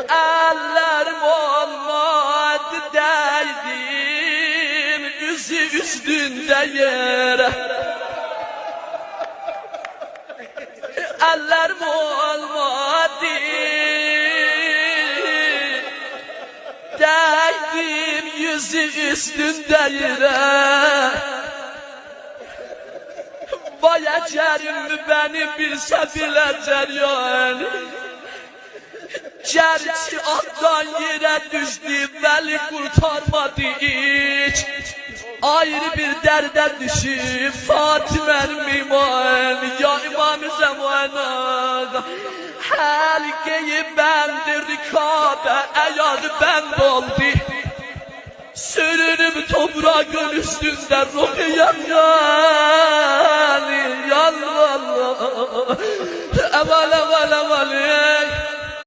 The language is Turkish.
Ellerim olmadı değdim yüzü üstünde yere. Ellerim olmadı değdim yüzü üstünde yere. Vay ecerim beni bilse bilecek yani. Gerçi attan yere düştü veli kurtarmadı hiç. Ayrı bir derde düşüp Fatime'nin iman. Ya İmam-ı Zaman'a halkeyi bendir Kabe eğer ben oldu. Sürünüp toprağın üstünde ruhu yanlar. Yallah Allah. Eval eval eval.